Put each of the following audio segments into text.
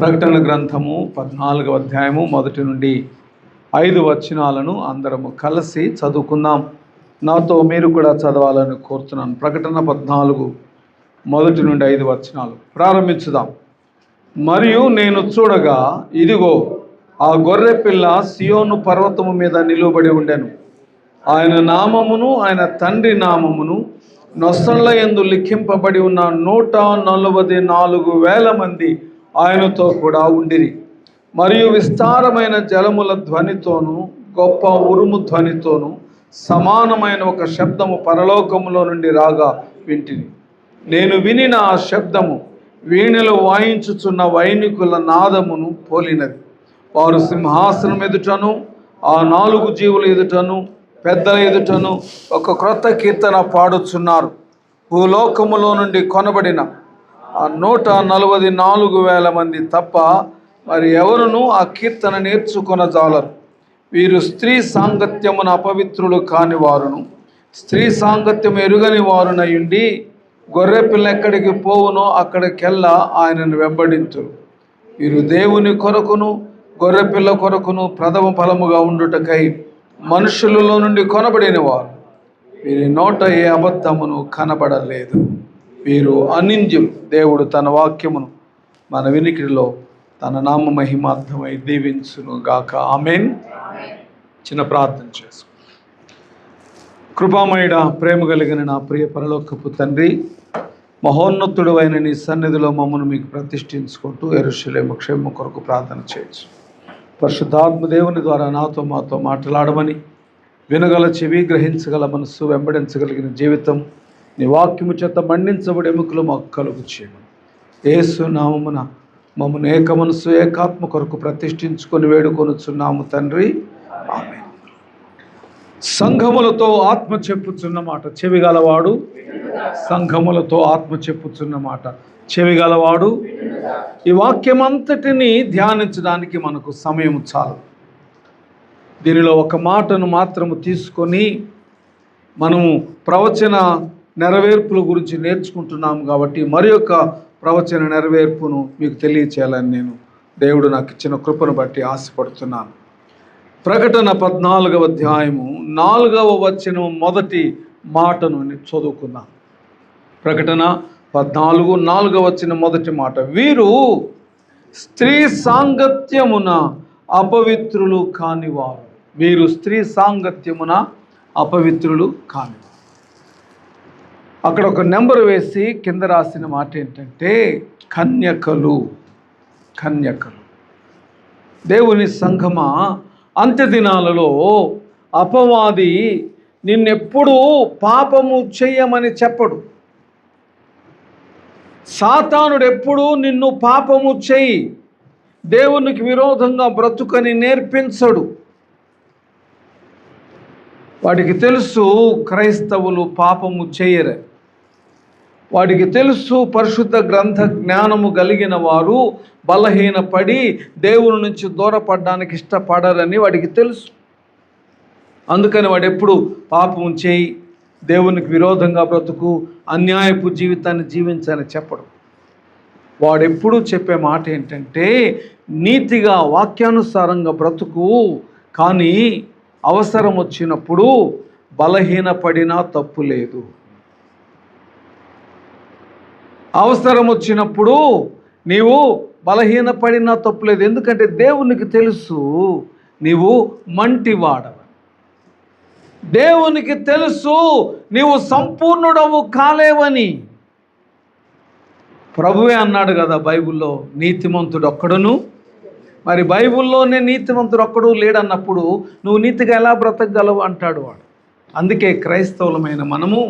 ప్రకటన గ్రంథము 14వ అధ్యాయము 1 నుండి 5 వచనాలను అందరము కలిసి చదువుకుందాం. నాతో మీరు కూడా చదవాలని కోరుతున్నాను. ప్రకటన 14 1 నుండి 5 వచనాలు ప్రారంభించుదాం. మరియు నేను చూడగా, ఇదిగో ఆ గొర్రె పిల్ల సియోను పర్వతము మీద నిలువబడి ఉండెను. ఆయన నామమును ఆయన తండ్రి నామమును నొసళ్ళ యందు లిఖింపబడి ఉన్న 144,000 మంది ఆయనతో కూడా ఉండిరి. మరియు విస్తారమైన జలముల ధ్వనితోనూ గొప్ప ఉరుము ధ్వనితోనూ సమానమైన ఒక శబ్దము పరలోకములో నుండి రాగా వింటిని. నేను వినిన ఆ శబ్దము వీణలు వాయించుచున్న వైనికుల నాదమును పోలినది. వారు సింహాసనం ఎదుటను ఆ 4 జీవుల ఎదుటను పెద్దల ఎదుటను ఒక క్రొత్త కీర్తన పాడుచున్నారు. భూలోకములో నుండి కొనబడిన ఆ 144,000 మంది తప్ప మరి ఎవరునూ ఆ కీర్తన నేర్చుకొనజాలరు. వీరు స్త్రీ సాంగత్యమున అపవిత్రులు కాని వారును స్త్రీ సాంగత్యం ఎరుగని వారునయుండి గొర్రెపిల్ల ఎక్కడికి పోవునో అక్కడికెల్లా ఆయనను వెంబడింతురు. వీరు దేవుని కొరకును గొర్రెపిల్ల కొరకును ప్రథమ ఫలముగా ఉండుటకై మనుషులలో నుండి కొనబడిన వారు. వీరి నోట ఏ అబద్ధమును కనబడలేదు. వీరు అనింద్యులు. దేవుడు తన వాక్యమును మన వినికిడిలో తన నామ మహిమార్థమై దీవించును గాక. ఆమేన్. చిన్న ప్రార్థన చేసు. కృపామయుడ, ప్రేమ కలిగిన నా ప్రియ పరలోకపు తండ్రి, మహోన్నతుడు అయిన నీ సన్నిధిలో మమ్మను మీకు ప్రతిష్ఠించుకుంటూ యెరూషలేము క్షేమం కొరకు ప్రార్థన చేయొచ్చు. పరిశుద్ధాత్మ దేవుని ద్వారా నాతో మాతో మాట్లాడమని, వినగల చెవి, గ్రహించగల మనస్సు, వెంబడించగలిగిన జీవితం నీ వాక్యము చేత మండించబడి ఎముకలు మాకు కలుగు చేయమని యేసు నామమున మమ్మను ఏక మనస్సు ఏకాత్మ కొరకు ప్రతిష్ఠించుకొని వేడుకొనుచున్నాము తండ్రి. ఆమేన్. సంఘములతో ఆత్మ చెప్పుచున్న మాట చెవిగలవాడు, సంఘములతో ఆత్మ చెప్పుచున్న మాట చెవిగలవాడు. ఈ వాక్యం అంతటిని ధ్యానించడానికి మనకు సమయం చాలు. దీనిలో ఒక మాటను మాత్రము తీసుకొని మనము ప్రవచన నెరవేర్పుల గురించి నేర్చుకుంటున్నాము కాబట్టి మరి యొక్క ప్రవచన నెరవేర్పును మీకు తెలియచేయాలని నేను దేవుడు నాకు ఇచ్చిన కృపను బట్టి ఆశపడుతున్నాను. ప్రకటన 14వ అధ్యాయము 4వ వచనం మొదటి మాటను చదువుకుందాం. ప్రకటన 14 4వ వచనం మొదటి మాట, వీరు స్త్రీ సాంగత్యమున అపవిత్రులు కానివారు. వీరు స్త్రీ సాంగత్యమున అపవిత్రులు కానివారు. అక్కడ ఒక నెంబర్ వేసి కింద రాసిన మాట ఏంటంటే కన్యకలు. కన్యకలు. దేవుని సంఘమా, అంత్యదినాలలో అపవాది నిన్నెప్పుడూ పాపము చెయ్యమని చెప్పడు. సాతానుడు ఎప్పుడూ నిన్ను పాపము చెయ్యి, దేవునికి విరోధంగా బ్రతుకని నేర్పించడు. వాడికి తెలుసు క్రైస్తవులు పాపము చేయరు. వాడికి తెలుసు పరిశుద్ధ గ్రంథ జ్ఞానము కలిగిన వారు బలహీనపడి దేవుని నుంచి దూరపడడానికి ఇష్టపడరని వాడికి తెలుసు. అందుకని వాడు ఎప్పుడు పాపము చేయి, దేవునికి విరోధంగా బ్రతుకు, అన్యాయపు జీవితాన్ని జీవించని చెప్పడు. వాడెప్పుడు చెప్పే మాట ఏంటంటే నీతిగా వాక్యానుసారంగా బ్రతుకు, కానీ అవసరం వచ్చినప్పుడు బలహీనపడినా తప్పు లేదు. అవసరం వచ్చినప్పుడు నీవు బలహీనపడినా తప్పులేదు. ఎందుకంటే దేవునికి తెలుసు నీవు మంటివాడవు. దేవునికి తెలుసు నీవు సంపూర్ణుడవు కాలేవని. ప్రభువే అన్నాడు కదా బైబిల్లో, నీతిమంతుడు ఒక్కడును. మరి బైబిల్లోనే నీతిమంతుడు ఒక్కడు లేడన్నప్పుడు నువ్వు నీతిగా ఎలా బ్రతకగలవు అంటాడు వాడు. అందుకే క్రైస్తవులమైన మనము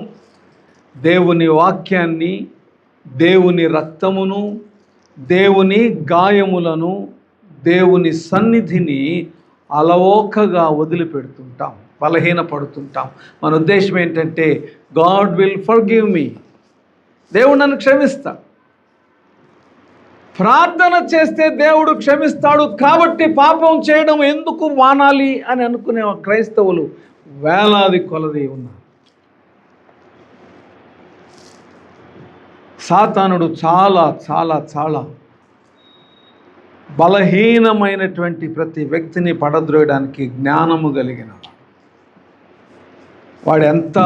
దేవుని వాక్యాన్ని, దేవుని రక్తమును, దేవుని గాయములను, దేవుని సన్నిధిని అలవోకగా వదిలిపెడుతుంటాం, బలహీనపడుతుంటాం. మన ఉద్దేశం ఏంటంటే గాడ్ విల్ ఫర్గివ్ మీ, దేవుడు నన్ను క్షమిస్తాడు. ప్రార్థన చేస్తే దేవుడు క్షమిస్తాడు కాబట్టి పాపం చేయడం ఎందుకు మానాలి అని అనుకునే క్రైస్తవులు వేలాది కొలది ఉన్నారు. సాతానుడు చాలా చాలా చాలా బలహీనమైనటువంటి ప్రతి వ్యక్తిని పడద్రోయడానికి జ్ఞానము కలిగిన వాడు. ఎంత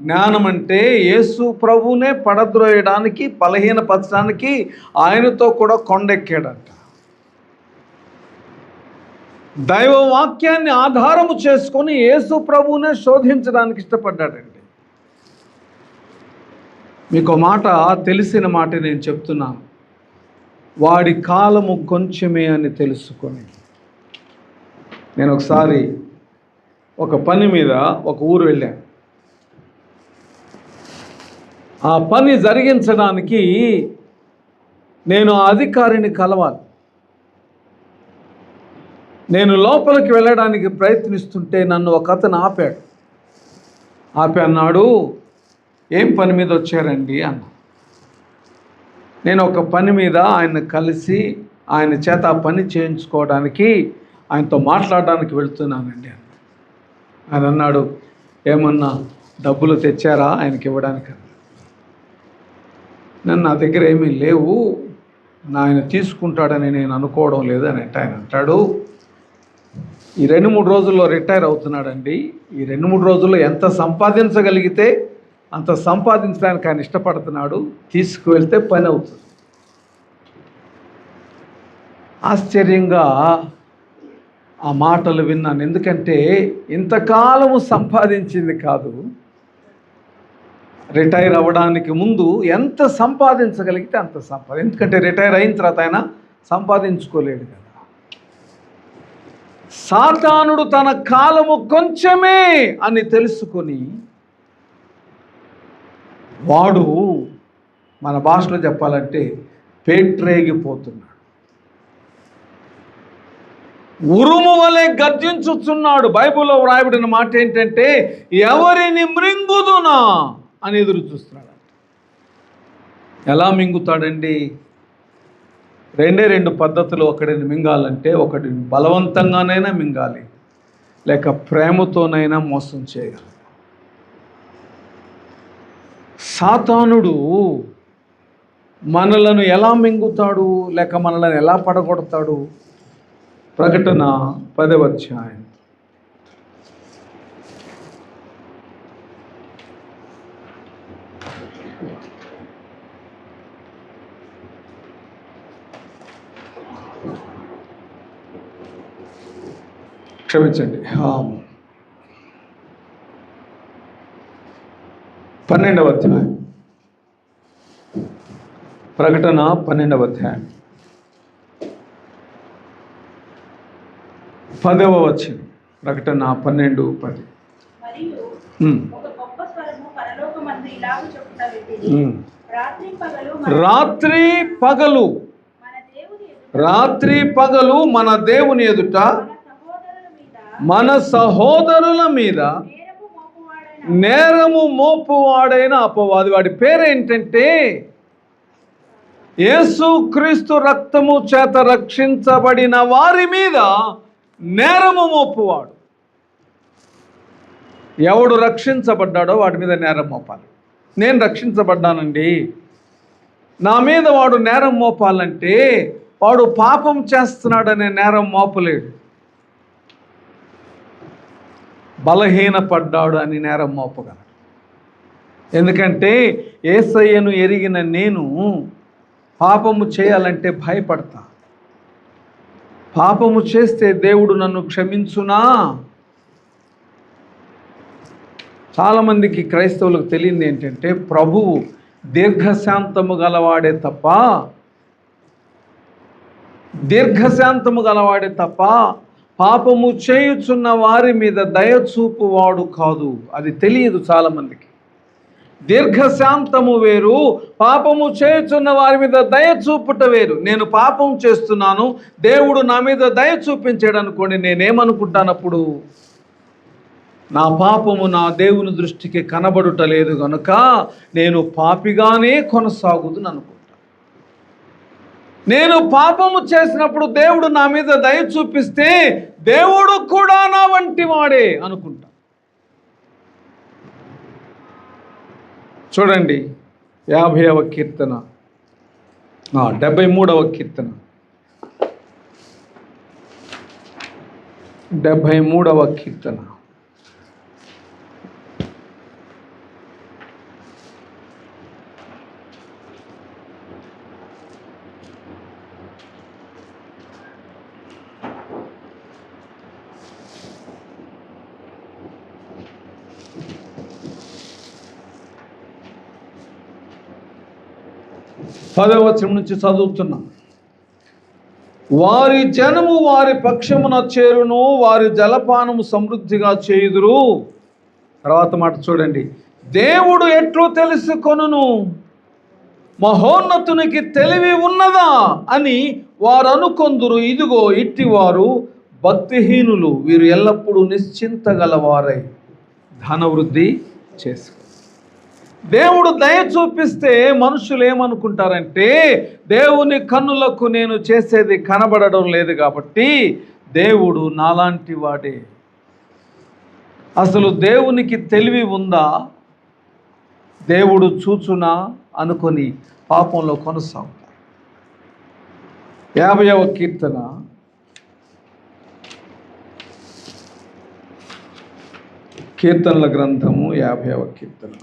జ్ఞానం అంటే యేసు ప్రభువునే పడద్రోయడానికి, బలహీనపరచడానికి ఆయనతో కూడా కొండెక్కాడంట. దైవ వాక్యాన్ని ఆధారము చేసుకొని యేసు ప్రభువునే శోధించడానికి ఇష్టపడ్డాడండి. మీకు మాట తెలిసిన మాట నేను చెప్తున్నాను. వాడి కాలము కొంచెమే అని తెలుసుకొని. నేను ఒకసారి ఒక పని మీద ఒక ఊరు వెళ్ళాను. ఆ పని జరిగించడానికి నేను ఆ అధికారిని కలవాలి. నేను లోపలికి వెళ్ళడానికి ప్రయత్నిస్తుంటే నన్ను ఒక అతను ఆపి అన్నాడు, ఏం పని మీద వచ్చారండి అన్న. నేను ఒక పని మీద ఆయన కలిసి ఆయన చేత ఆ పని చేయించుకోవడానికి, ఆయనతో మాట్లాడడానికి వెళ్తున్నానండి అన్న. ఆయన అన్నాడు, ఏమన్నా డబ్బులు తెచ్చారా ఆయనకి ఇవ్వడానికి? నా దగ్గర ఏమీ లేవు, ఆయన తీసుకుంటాడని నేను అనుకోవడం లేదు అని ఆయన అంటాడు. ఈ 2-3 రోజుల్లో రిటైర్ అవుతున్నాడండి. ఈ 2-3 రోజుల్లో ఎంత సంపాదించగలిగితే అంత సంపాదించడానికి ఆయన ఇష్టపడుతున్నాడు. తీసుకువెళ్తే పని అవుతుంది. ఆశ్చర్యంగా ఆ మాటలు విన్నాను. ఎందుకంటే ఇంతకాలము సంపాదించింది కాదు, రిటైర్ అవ్వడానికి ముందు ఎంత సంపాదించగలిగితే అంత ఎందుకంటే రిటైర్ అయిన తర్వాత ఆయన సంపాదించుకోలేడు కదా. సాతానుడు తన కాలము కొంచెమే అని తెలుసుకొని వాడు, మన భాషలో చెప్పాలంటే, పేట్రేగిపోతున్నాడు. ఉరుము వలె గర్జించుచున్నాడు. బైబిల్లో వ్రాయబడిన మాట ఏంటంటే, ఎవరిని మృంగుదునా అని ఎదురు చూస్తున్నాడు. ఎలా మింగుతాడండి? 2 పద్ధతులు. ఒకడిని మింగాలంటే, ఒకటి బలవంతంగానైనా మింగాలి, లేక ప్రేమతోనైనా మోసం చేయగలరు. సాతానుడు మనలను ఎలా మింగుతాడు, లేక మనలను ఎలా పడగొడతాడు? ప్రకటన 10వ అధ్యాయం. క్షమించండి, 12వ అధ్యాయం. ప్రకటన 12వ అధ్యాయం 10వ వచనం. ప్రకటన 12:10. రాత్రి పగలు మన దేవుని ఎదుట మన సహోదరుల మీద నేరము మోపువాడైన అపవాది. వాడి పేరేంటంటే, యేసుక్రీస్తు రక్తము చేత రక్షించబడిన వారి మీద నేరము మోపువాడు. ఎవడు రక్షించబడ్డాడో వాడి మీద నేరం మోపాలి. నేను రక్షించబడ్డానండి, నా మీద వాడు నేరం మోపాలంటే వాడు పాపం చేస్తున్నాడనే నేరం మోపలేడు. బలహీనపడ్డాడు అని నేరం మోపగలడు. ఎందుకంటే యేసయ్యను ఎరిగిన నేను పాపము చేయాలంటే భయపడతా. పాపము చేస్తే దేవుడు నన్ను క్షమించునా? చాలామందికి క్రైస్తవులకు తెలియంది ఏంటంటే, ప్రభువు దీర్ఘశాంతము గలవాడే తప్ప పాపము చేయుచున్న వారి మీద దయచూపువాడు కాదు. అది తెలియదు చాలామందికి. దీర్ఘశాంతము వేరు, పాపము చేయుచున్న వారి మీద దయ చూపుట వేరు. నేను పాపం చేస్తున్నాను, దేవుడు నా మీద దయ చూపించాడు అనుకోండి, నేనేమనుకుంటానప్పుడు? నా పాపము నా దేవుని దృష్టికి కనబడుట లేదు కనుక నేను పాపిగానే కొనసాగుదును అనుకుంటా. నేను పాపము చేసినప్పుడు దేవుడు నా మీద దయ చూపిస్తే దేవుడు కూడా నా వంటి వాడే అనుకుంటా. చూడండి, 50వ కీర్తన, 73వ కీర్తన. 73వ కీర్తన. పదవ వచనం నుంచి చదువుతున్నాం. వారి జనము వారి పక్షమున చేరును, వారి జలపానము సమృద్ధిగా చేయుదురు. తర్వాత మాట చూడండి. దేవుడు ఎట్లు తెలుసుకొనును, మహోన్నతునికి తెలివి ఉన్నదా అని వారు అనుకొందురు. ఇదిగో ఇట్టివారు భక్తిహీనులు, వీరు ఎల్లప్పుడూ నిశ్చింత గలవారై ధనవృద్ధి చేసుకు. దేవుడు దయ చూపిస్తే మనుషులు ఏమనుకుంటారంటే, దేవుని కన్నులకు నేను చేసేది కనబడడం లేదు కాబట్టి దేవుడు నాలాంటి వాడే. అసలు దేవునికి తెలివి ఉందా, దేవుడు చూచునా అనుకొని పాపంలో కొనసాగుతారు. 50వ కీర్తన కీర్తనల గ్రంథము 50వ కీర్తన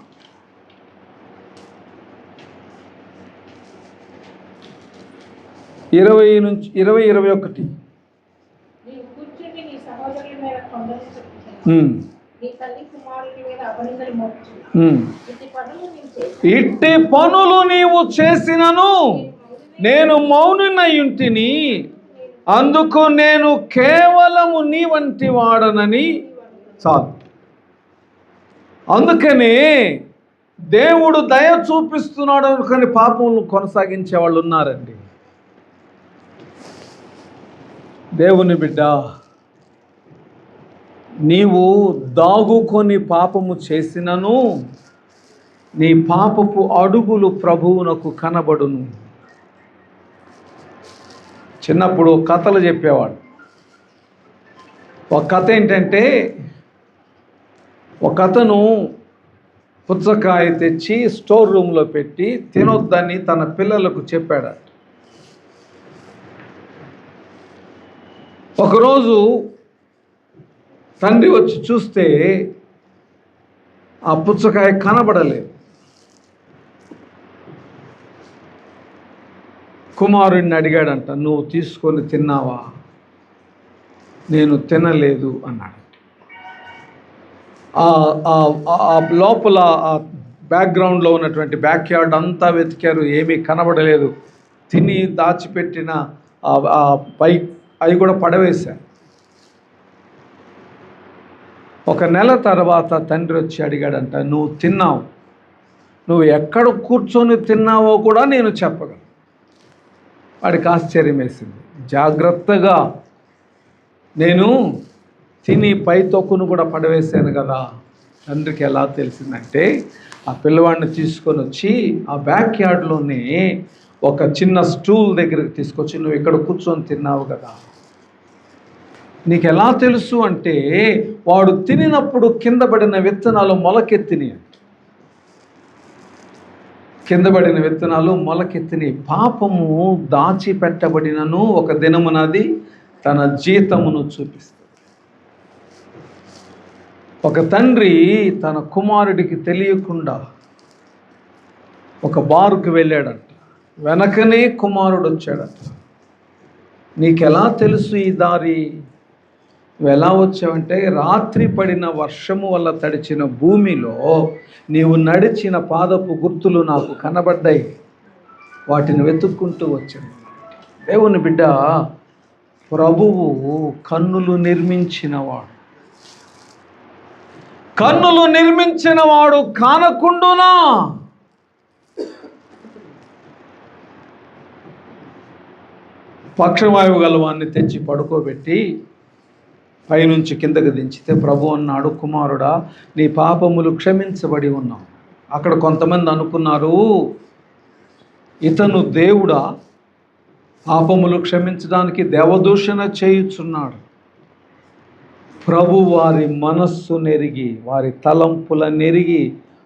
20 నుంచి 21. ఇట్టి పనులు నీవు చేసినను నేను మౌనినయుంటిని, అందుకు నేను కేవలము నీ వంటి వాడనని చాలు. అందుకనే దేవుడు దయ చూపిస్తున్నాడు అనుకొని పాపములను కొనసాగించే వాళ్ళు ఉన్నారండి. దేవుని బిడ్డ, నీవు దాగుకొని పాపము చేసినను నీ పాపపు అడుగులు ప్రభువునకు కనబడును. చిన్నప్పుడు కథలు చెప్పేవాడు. ఒక కథ ఏంటంటే, ఒక అతను పుచ్చకాయ తెచ్చి స్టోర్ రూమ్లో పెట్టి తినొద్దని తన పిల్లలకు చెప్పాడట. ఒకరోజు తండ్రి వచ్చి చూస్తే ఆ పుచ్చకాయ కనబడలేదు. కుమారుడిని అడిగాడంట, నువ్వు తీసుకొని తిన్నావా? నేను తినలేదు అన్నాడు. లోపల బ్యాక్గ్రౌండ్లో ఉన్నటువంటి బ్యాక్ యార్డ్ అంతా వెతికారు, ఏమీ కనబడలేదు. తిని దాచిపెట్టిన పై అవి కూడా పడవేశారు. ఒక నెల తర్వాత తండ్రి వచ్చి అడిగాడంట, నువ్వు తిన్నావు, నువ్వు ఎక్కడ కూర్చొని తిన్నావో కూడా నేను చెప్పగలను. వాడికి ఆశ్చర్యం వేసింది. జాగ్రత్తగా నేను తిని పై తొక్కును కూడా పడవేశాను కదా. తండ్రికి ఎలా తెలిసిందంటే, ఆ పిల్లవాడిని తీసుకొని వచ్చి ఆ బ్యాక్ యార్డ్లోనే ఒక చిన్న స్టూల్ దగ్గరికి తీసుకొచ్చి, నువ్వు ఇక్కడ కూర్చొని తిన్నావు కదా, నీకు ఎలా తెలుసు అంటే, వాడు తినినప్పుడు కింద పడిన విత్తనాలు మొలకెత్తిని. కింద పడిన విత్తనాలు మొలకెత్తిని. పాపము దాచిపెట్టబడినను ఒక దినమునది తన జీతమును చూపిస్తుంది. ఒక తండ్రి తన కుమారుడికి తెలియకుండా ఒక బారుకు వెళ్ళాడంట. వెనకనే కుమారుడు వచ్చాడట. నీకెలా తెలుసు ఈ దారి? నువ్వు ఎలా వచ్చావంటే, రాత్రి పడిన వర్షము వల్ల తడిచిన భూమిలో నీవు నడిచిన పాదపు గుర్తులు నాకు కనబడ్డాయి, వాటిని వెతుక్కుంటూ వచ్చాను. దేవుని బిడ్డ, ప్రభువు కన్నులు నిర్మించినవాడు. కన్నులు నిర్మించినవాడు కానకుండునా? పక్షవాయువు గలవాన్ని తెచ్చి పడుకోబెట్టి పైనుంచి కిందకు దించితే ప్రభు అన్నాడు, కుమారుడా, నీ పాపములు క్షమించబడి ఉన్నావు. అక్కడ కొంతమంది అనుకున్నారు, ఇతను దేవుడా, పాపములు క్షమించడానికి దేవదూషణ చేయుచున్నాడు. ప్రభు వారి మనస్సు నెరిగి, వారి తలంపుల నెరిగి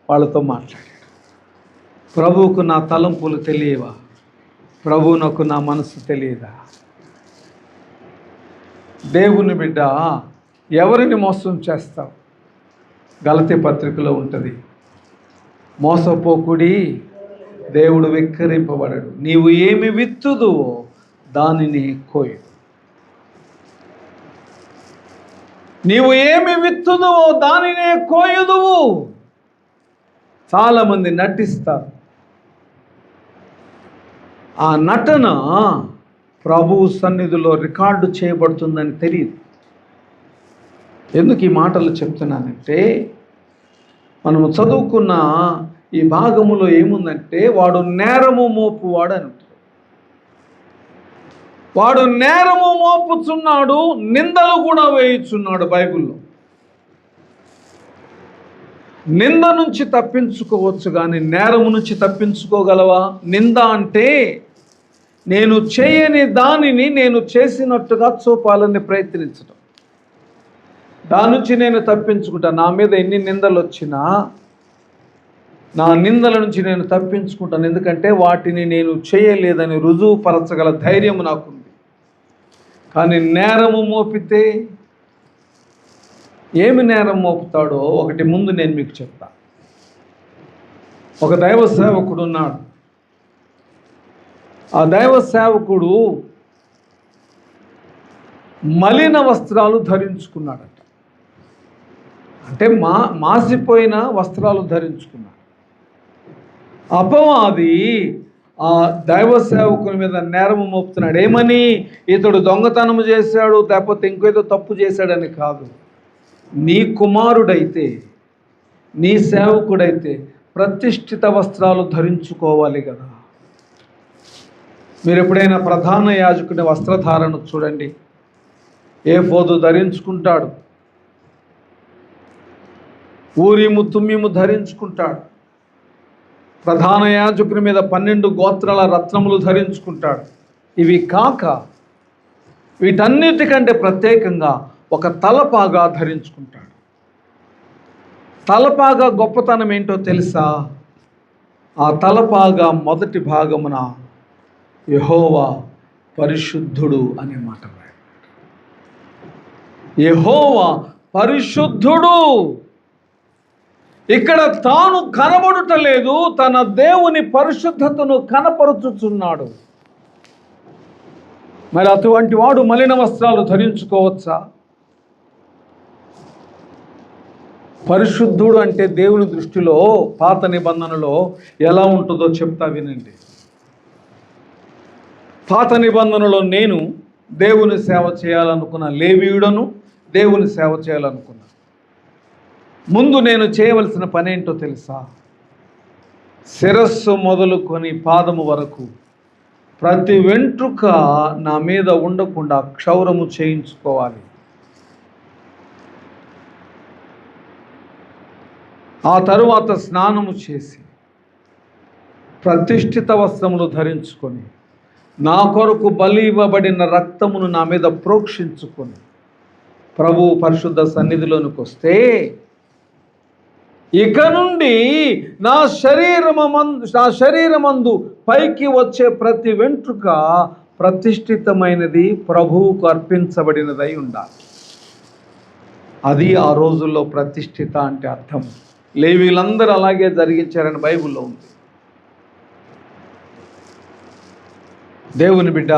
వాళ్ళతో మాట్లాడాడు. ప్రభువుకు నా తలంపులు తెలియవా? ప్రభువునకు నా మనస్సు తెలియదా? దేవుని బిడ్డ, ఎవరిని మోసం చేస్తావు? గలతీ పత్రికలో ఉంటుంది, మోసపోకుడి, దేవుడు వెక్కిరింపబడడు. నీవు ఏమి విత్తుదువో దానిని కోయు. నీవు ఏమి విత్తుదువో దానినే కోయుదువు. చాలామంది నటిస్తారు. ఆ నటన ప్రభువు సన్నిధిలో రికార్డు చేయబడుతుందని తెలియదు. ఎందుకు ఈ మాటలు చెప్తున్నానంటే, మనము చదువుకున్న ఈ భాగములో ఏముందంటే, వాడు నేరము మోపువాడు అని. వాడు నేరము మోపుచున్నాడు, నిందలు కూడా వేయుచున్నాడు. బైబిల్లో నింద నుంచి తప్పించుకోవచ్చు కానీ నేరము నుంచి తప్పించుకోగలవా? నింద అంటే నేను చేయని దానిని నేను చేసినట్టుగా చూపాలని ప్రయత్నించడం. దాని నుంచి నేను తప్పించుకుంటాను. నా మీద ఎన్ని నిందలు వచ్చినా నా నిందల నుంచి నేను తప్పించుకుంటాను. ఎందుకంటే వాటిని నేను చేయలేదని రుజువుపరచగల ధైర్యం నాకుంది. కానీ నేరము మోపితే ఏమి నేరం మోపుతాడో ఒకటి ముందు నేను మీకు చెప్తా. ఒక దైవ సేవకుడు ఉన్నాడు. ఆ దైవ సేవకుడు మలిన వస్త్రాలు ధరించుకున్నాడట. అంటే మాసిపోయిన వస్త్రాలు ధరించుకున్నాడు. అపవాది ఆ దైవ సేవకుని మీద నేరము మోపుతున్నాడు. ఏమని? ఇతడు దొంగతనము చేశాడు, లేకపోతే ఇంకేదో తప్పు చేశాడని కాదు. నీ కుమారుడైతే, నీ సేవకుడైతే ప్రతిష్ఠిత వస్త్రాలు ధరించుకోవాలి కదా. మీరు ఎప్పుడైనా ప్రధాన యాజకుని వస్త్రధారణ చూడండి. ఏఫోదు ధరించుకుంటాడు, ఊరీము తుమ్మీము ధరించుకుంటాడు, ప్రధాన యాజకుని మీద 12 గోత్రాల రత్నములు ధరించుకుంటాడు. ఇవి కాక వీటన్నిటికంటే ప్రత్యేకంగా ఒక తలపాగా ధరించుకుంటాడు. తలపాగా గొప్పతనం ఏంటో తెలుసా? ఆ తలపాగా మొదటి భాగమున యెహోవా పరిశుద్ధుడు అనే మాట. యెహోవా పరిశుద్ధుడు. ఇక్కడ తాను కనబడుటలేదు, తన దేవుని పరిశుద్ధతను కనపరుచుచున్నాడు. మరి అటువంటి వాడు మలిన వస్త్రాలు ధరించుకోవచ్చా? పరిశుద్ధుడు అంటే దేవుని దృష్టిలో పాత నిబంధనలో ఎలా ఉంటుందో చెప్తా వినండి. పాత నిబంధనలో నేను దేవుని సేవ చేయాలనుకున్న లేవీయుడను, దేవుని సేవ చేయాలనుకున్నా. ముందు నేను చేయవలసిన పని ఏంటో తెలుసా? శిరస్సు మొదలుకొని పాదము వరకు ప్రతి వెంట్రుక నా మీద ఉండకుండా క్షౌరము చేయించుకోవాలి. ఆ తరువాత స్నానము చేసి ప్రతిష్ఠిత వస్త్రములు ధరించుకొని నా కొరకు బలి ఇవ్వబడిన రక్తమును నా మీద ప్రోక్షించుకొని ప్రభువు పరిశుద్ధ సన్నిధిలోనికి వస్తే, ఇక నుండి నా శరీరమందు పైకి వచ్చే ప్రతి వెంట్రుక ప్రతిష్ఠితమైనది, ప్రభువుకు అర్పించబడినదై ఉండాలి. అది ఆ రోజుల్లో ప్రతిష్ఠిత అంటే అర్థం. లేవీలందరూ అలాగే జరిగించారని బైబిల్లో ఉంది. దేవుని బిడ్డ,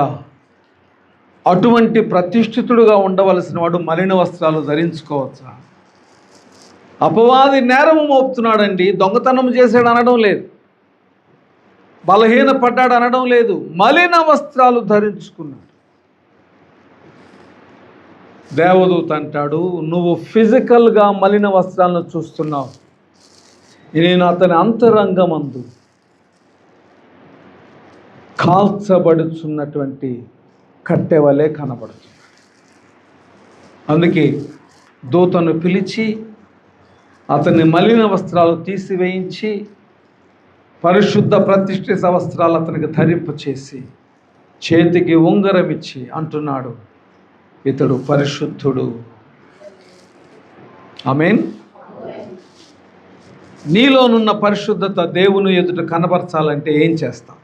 అటువంటి ప్రతిష్ఠితుడుగా ఉండవలసిన వాడు మలిన వస్త్రాలు ధరించుకోవచ్చా? అపవాది నేరము మోపుతున్నాడండి. దొంగతనం చేశాడు అనడం లేదు, బలహీన పడ్డాడు అనడం లేదు, మలిన వస్త్రాలు ధరించుకున్నాడు. దేవదూత అంటాడు, నువ్వు ఫిజికల్గా మలిన వస్త్రాలను చూస్తున్నావు, నేను అతని అంతరంగమందు కాల్చబడుచున్నటువంటి కట్టె వలె కనబడుతుంది. అందుకే దూతను పిలిచి అతని మలిన వస్త్రాలు తీసివేయించి పరిశుద్ధ ప్రతిష్ఠిత వస్త్రాలు అతనికి ధరింపచేసి చేతికి ఉంగరం ఇచ్చి అంటున్నాడు, ఇతడు పరిశుద్ధుడు. ఆమేన్. నీలోనున్న పరిశుద్ధత దేవుని ఎదుట కనబరచాలంటే ఏం చేస్తావు?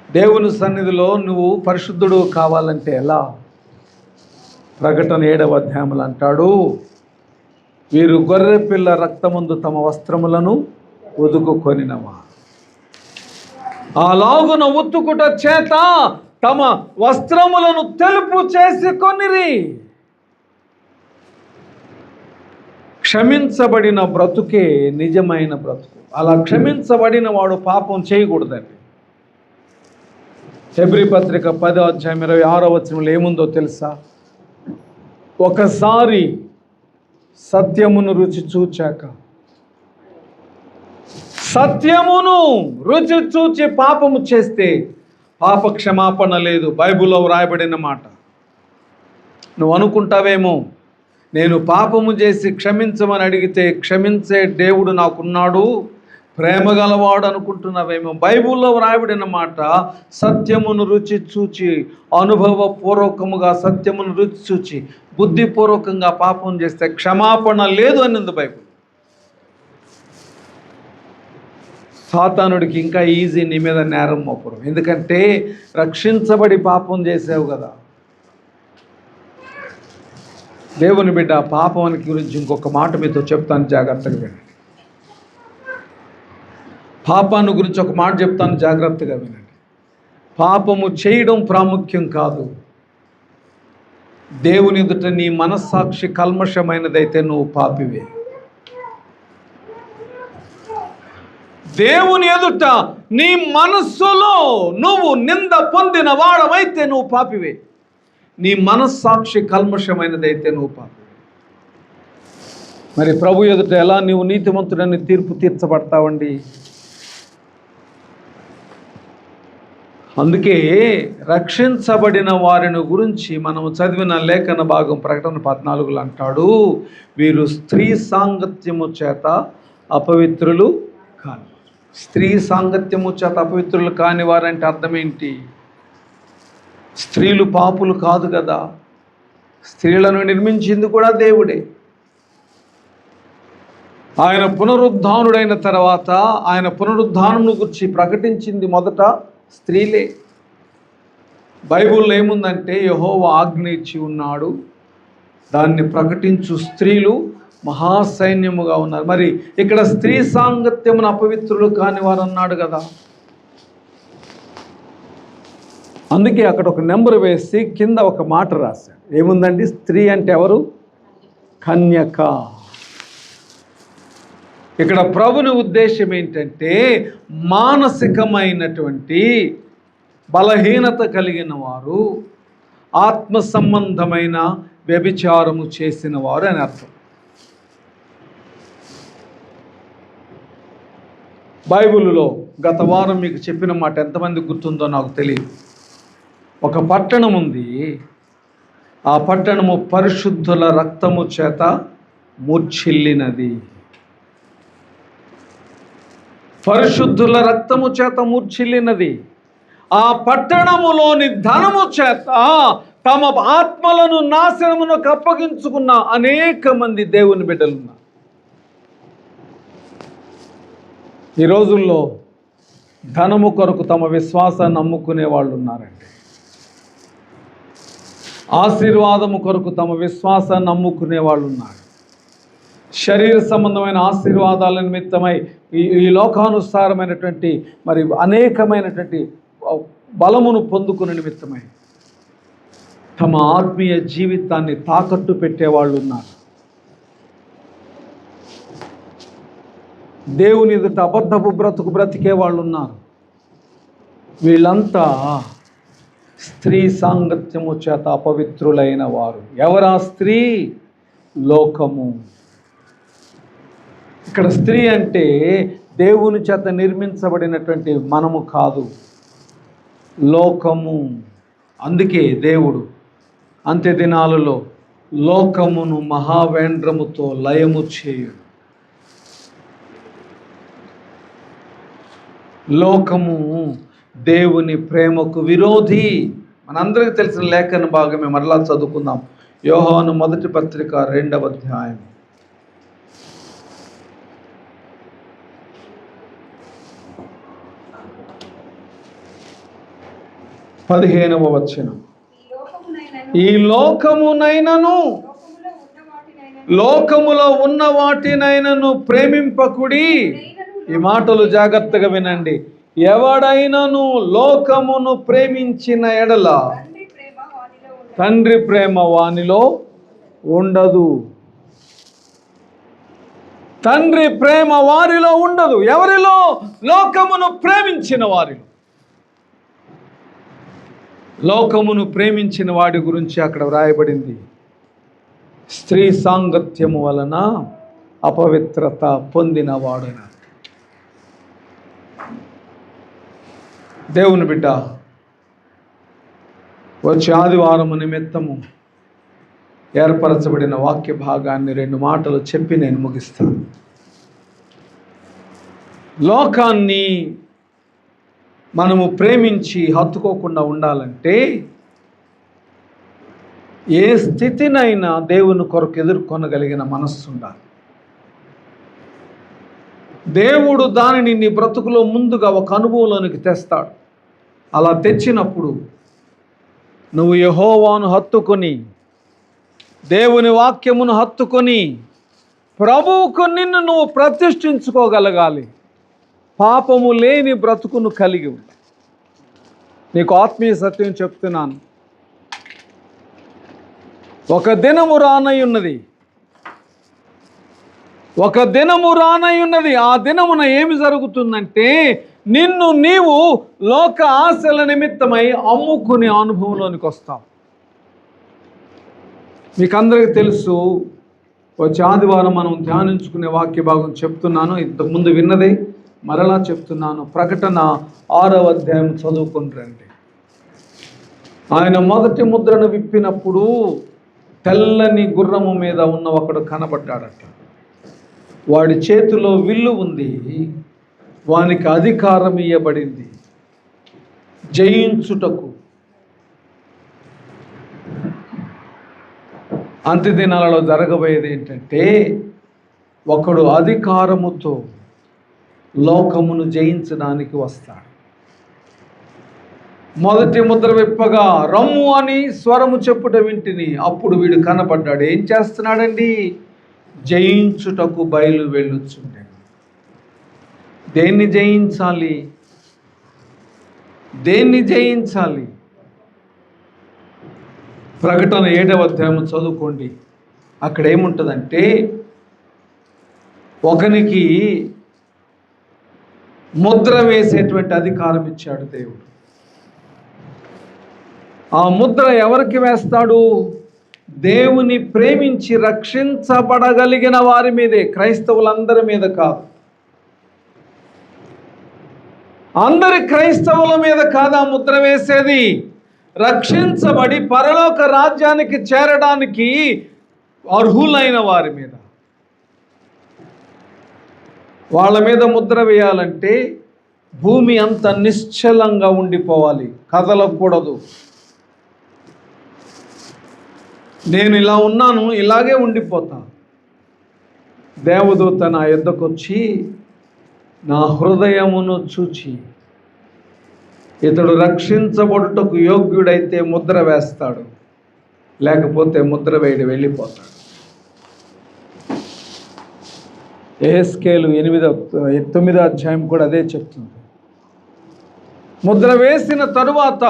దేవుని సన్నిధిలో నువ్వు పరిశుద్ధుడు కావాలంటే ఎలా? ప్రకటన 7వ అధ్యాయములు అంటాడు, వీరు గొర్రె పిల్ల రక్తమందు తమ వస్త్రములను ఉతుకుకొనినవా, అలాగున ఉతుకుట చేత తమ వస్త్రములను తెలుపు చేసి కొనిరి. క్షమించబడిన బ్రతుకే నిజమైన బ్రతుకు. అలా క్షమించబడిన వాడు పాపం చేయకూడదండి. హెబ్రీ పత్రిక 10వ అధ్యాయం 26వ వచనంలో ఏముందో తెలుసా? ఒకసారి సత్యమును రుచి చూచాక, సత్యమును రుచి చూచి పాపము చేస్తే పాప క్షమాపణ లేదు. బైబిల్లో వ్రాయబడిన మాట. నువ్వు అనుకుంటావేమో, నేను పాపము చేసి క్షమించమని అడిగితే క్షమించే దేవుడు నాకున్నాడు, ప్రేమ గలవాడు అనుకుంటున్నావేమో. బైబిల్లో వ్రాయబడిన మాట, సత్యమును రుచి చూచి, అనుభవపూర్వకముగా సత్యమును రుచి చూచి బుద్ధిపూర్వకంగా పాపం చేస్తే క్షమాపణ లేదు అన్నది బైబిల్. సాతానుడికి ఇంకా ఈజీ నీ మీద నేరం మోపడం. ఎందుకంటే రక్షించబడి పాపం చేసావు కదా. దేవుని బిడ్డ, పాపానికి గురించి ఇంకొక మాట మీతో చెప్తాను, జాగ్రత్తగా వినండి. పాపాన్ని గురించి ఒక మాట చెప్తాను, జాగ్రత్తగా వినండి. పాపము చేయడం ప్రాముఖ్యం కాదు. దేవుని ఎదుట నీ మనస్సాక్షి కల్మషమైనదైతే నువ్వు పాపివే. దేవుని ఎదుట నీ మనస్సులో నువ్వు నింద పొందిన వాడవైతే నువ్వు పాపివే. నీ మనస్సాక్షి కల్మషమైనదైతే నువ్వు పాపివే. మరి ప్రభు ఎదుట ఎలా నీవు నీతిమంతుడని తీర్పు తీర్చబడతావండి? అందుకే రక్షించబడిన వారిని గురించి మనము చదివిన లేఖన భాగం ప్రకటన 14లో అంటాడు, వీరు స్త్రీ సాంగత్యము చేత అపవిత్రులు కాని. స్త్రీ సాంగత్యము చేత అపవిత్రులు కాని వారంటే అర్థం ఏంటి? స్త్రీలు పాపులు కాదు కదా. స్త్రీలను నిర్మించింది కూడా దేవుడే. ఆయన పునరుద్ధానుడైన తర్వాత ఆయన పునరుద్ధానమును గురించి ప్రకటించింది మొదట స్త్రీలే. బైబిల్లో ఏముందంటే, యెహోవా ఆజ్ఞ ఇచ్చి ఉన్నాడు, దాన్ని ప్రకటించు స్త్రీలు మహాసైన్యముగా ఉన్నారు. మరి ఇక్కడ స్త్రీ సాంగత్యమును అపవిత్రులు కాని వారు అన్నాడు కదా. అందుకే అక్కడ ఒక నెంబర్ వేసి కింద ఒక మాట రాశాడు. ఏముందండి? స్త్రీ అంటే ఎవరు? కన్యక. ఇక్కడ ప్రభుని ఉద్దేశం ఏంటంటే, మానసికమైనటువంటి బలహీనత కలిగిన వారు, ఆత్మ సంబంధమైన వ్యభిచారము చేసిన వారు అని అర్థం. బైబిల్లో గత వారం మీకు చెప్పిన మాట ఎంతమంది గుర్తుందో నాకు తెలియదు. ఒక పట్టణం ఉంది. ఆ పట్టణము పరిశుద్ధుల రక్తము చేత మూర్ఛిల్లినది. పరిశుద్ధుల రక్తము చేత మూర్ఛిల్లినది. ఆ పట్టణములోని ధనము చేత తమ ఆత్మలను నాశనమునకు అప్పగించుకున్న అనేక మంది దేవుని బిడ్డలున్నారు. ఈ రోజుల్లో ధనము కొరకు తమ విశ్వాసాన్ని అమ్ముకునే వాళ్ళు ఉన్నారండి. ఆశీర్వాదము కొరకు తమ విశ్వాసాన్ని అమ్ముకునే వాళ్ళు ఉన్నారు. శరీర సంబంధమైన ఆశీర్వాదాల నిమిత్తమై ఈ లోకానుసారమైనటువంటి మరి అనేకమైనటువంటి బలమును పొందుకునే నిమిత్తమై తమ ఆత్మీయ జీవితాన్ని తాకట్టు పెట్టేవాళ్ళు ఉన్నారు. దేవుని ఎదుట అబద్ధపు బ్రతుకు బ్రతికే వాళ్ళు ఉన్నారు. వీళ్ళంతా స్త్రీ సాంగత్యము చేత అపవిత్రులైన వారు. ఎవరా స్త్రీ? లోకము. ఇక్కడ స్త్రీ అంటే దేవుని చేత నిర్మించబడినటువంటి మనము కాదు, లోకము. అందుకే దేవుడు అంత్య దినాలలో లోకమును మహావేంద్రముతో లయము చేయు. లోకము దేవుని ప్రేమకు విరోధి. మనందరికీ తెలిసిన లేఖన భాగమే మరలా చదువుకుందాం. యోహాను మొదటి పత్రిక 2వ అధ్యాయం 15వ వచనం. ఈ లోకమునైనను లోకములో ఉన్న వాటినైనను ప్రేమింపకుడి. ఈ మాటలు జాగ్రత్తగా వినండి. ఎవడైనను లోకమును ప్రేమించిన ఎడల తండ్రి ప్రేమ వానిలో ఉండదు. తండ్రి ప్రేమ వారిలో ఉండదు. ఎవరిలో? లోకమును ప్రేమించిన వారిలో. లోకమును ప్రేమించిన వాడి గురించి అక్కడ వ్రాయబడింది. స్త్రీ సాంగత్యము వలన అపవిత్రత పొందినవాడన. దేవుని బిడ్డ, వచ్చే ఆదివారము నిమిత్తము ఏర్పరచబడిన వాక్య భాగాన్ని 2 మాటలు చెప్పి నేను ముగిస్తాను. లోకాన్ని మనము ప్రేమించి హత్తుకోకుండా ఉండాలంటే ఏ స్థితినైనా దేవుని కొరకు ఎదుర్కొనగలిగిన మనస్సు ఉండాలి. దేవుడు దానిని నీ బ్రతుకులో ముందుగా ఒక అనుభవంలోనికి తెస్తాడు. అలా తెచ్చినప్పుడు నువ్వు యెహోవాను హత్తుకొని, దేవుని వాక్యమును హత్తుకొని ప్రభువుకు నిన్ను నువ్వు ప్రతిష్ఠించుకోగలగాలి. పాపము లేని బ్రతుకును కలిగి ఉండాలి. నీకు ఆత్మీయ సత్యం చెప్తున్నాను. ఒక దినము రానయ్యున్నది. ఆ దినమున ఏమి జరుగుతుందంటే నిన్ను నీవు లోక ఆశల నిమిత్తమై అమ్ముకునే అనుభవంలోనికి వస్తావు. మీకందరికీ తెలుసు, వచ్చే ఆదివారం మనం ధ్యానించుకునే వాక్య భాగం చెప్తున్నాను. ఇంతకుముందు విన్నదే మరలా చెప్తున్నాను. ప్రకటన 6వ అధ్యాయం చదువుకుని రండి. ఆయన మొదటి ముద్రను విప్పినప్పుడు తెల్లని గుర్రము మీద ఉన్న ఒకడు కనబడ్డాడట. వాడి చేతిలో విల్లు ఉంది. వానికి అధికారం ఇవ్వబడింది జయించుటకు. అంత్యదినాలలో జరగబోయేది ఏంటంటే ఒకడు అధికారముతో లోకమును జయించడానికి వస్తాడు. మొదటి ముద్ర విప్పగా రమ్ము అని స్వరము చెప్పుట వింటిని. అప్పుడు వీడు కనపడ్డాడు. ఏం చేస్తున్నాడండి? జయించుటకు బయలు వెళ్ళుచుండే. దేన్ని జయించాలి? ప్రకటన 7వ అధ్యాయం చదువుకోండి. అక్కడ ఏముంటుందంటే ఒకనికి ముద్ర వేసేటువంటి అధికారం ఇచ్చాడు దేవుడు. ఆ ముద్ర ఎవరికి వేస్తాడు? దేవుని ప్రేమించి రక్షించబడగలిగిన వారి మీదే, క్రైస్తవులందరి మీద కాదు. అందరి క్రైస్తవుల మీద కాదు ఆ ముద్ర వేసేది. రక్షించబడి పరలోక రాజ్యానికి చేరడానికి అర్హులైన వారి మీద. వాళ్ళ మీద ముద్ర వేయాలంటే భూమి అంత నిశ్చలంగా ఉండిపోవాలి, కదలకూడదు. నేను ఇలా ఉన్నాను, ఇలాగే ఉండిపోతాను. దేవదూత నా యొద్దకు వచ్చి నా హృదయమును చూచి ఇతడు రక్షించబడుటకు యోగ్యుడైతే ముద్ర వేస్తాడు, లేకపోతే ముద్ర వేయడం వెళ్ళిపోతాడు. యెహెజ్కేలు 9వ అధ్యాయం కూడా అదే చెప్తుంది. ముద్ర వేసిన తరువాత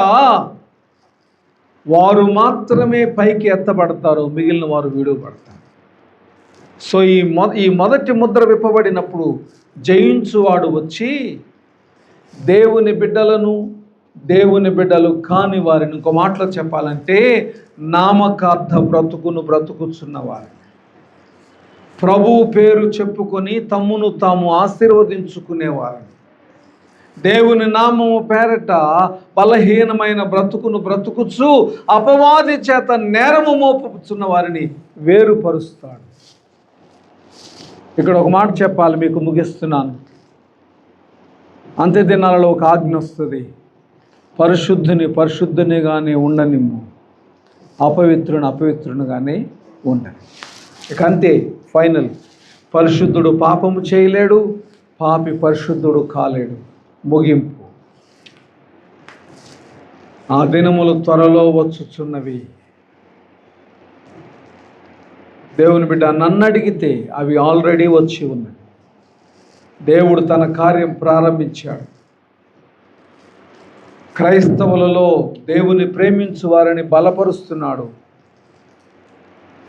వారు మాత్రమే పైకి ఎత్తబడతారు, మిగిలిన వారు విడువబడతారు. సో ఈ మొదటి ముద్ర విప్పబడినప్పుడు జయించువాడు వచ్చి దేవుని బిడ్డలు కాని వారిని, ఇంకో మాటలో చెప్పాలంటే నామకార్థ బ్రతుకును బ్రతుకుచున్నవారు, ప్రభువు పేరు చెప్పుకొని తమ్మును తాము ఆశీర్వదించుకునేవారు, దేవుని నామము పేరట బలహీనమైన బ్రతుకును బ్రతుకుచు అపవాది చేత నేరము మోపుచున్న వారిని వేరుపరుస్తాడు. ఇక్కడ ఒక మాట చెప్పాలి, మీకు ముగిస్తున్నాను. అంత్య దినాలలో ఒక ఆజ్ఞ వస్తుంది. పరిశుద్ధునిగానే ఉండనిమ్ము, అపవిత్రునిగానే ఉండని. ఇక అంతే, ఫైనల్. పరిశుద్ధుడు పాపము చేయలేడు, పాపి పరిశుద్ధుడు కాలేడు. ముగింపు. ఆ దినములు త్వరలో వచ్చుచున్నవి. దేవుని బిడ్డ, నన్ను అడిగితే అవి ఆల్రెడీ వచ్చి ఉన్నాయి. దేవుడు తన కార్యం ప్రారంభించాడు. క్రైస్తవులలో దేవుని ప్రేమించు వారిని బలపరుస్తున్నాడు.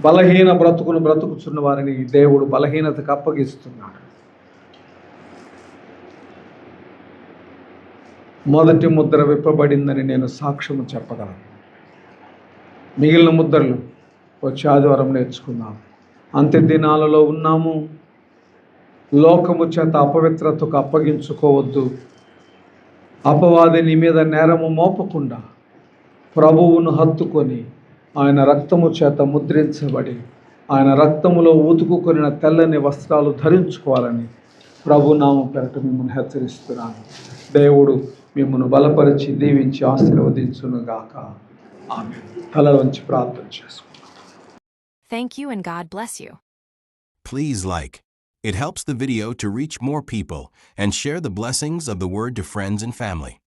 బలహీన బ్రతుకును బ్రతుకుచున్న వారిని దేవుడు బలహీనతకు అప్పగిస్తున్నాడు. మొదటి ముద్ర విప్పబడిందని నేను సాక్ష్యము చెప్పగలను. మిగిలిన ముద్రలు వచ్చే ఆదివారం నేర్చుకుందాం. అంత్య దినాలలో ఉన్నాము. లోకము చేత అపవిత్రతకు అప్పగించుకోవద్దు. అపవాది నీ మీద నేరము మోపకుండా ప్రభువును హత్తుకొని ఆయన రక్తము చేత ముద్రించబడి ఆయన రక్తములో ఉతుకుకొనిన తెల్లని వస్త్రాలు ధరించుకోవాలని ప్రభునామం పేరట మిమ్మల్ని హెచ్చరిస్తున్నాను. దేవుడు మిమ్మల్ని బలపరిచి దీవించి ఆశీర్వదించునుగాక. ఆమేన్. తల వంచి ప్రార్థన చేసుకుందాం. Thank you and God bless you. Please like. It helps the video to reach more people and share the blessings of the word to friends and family.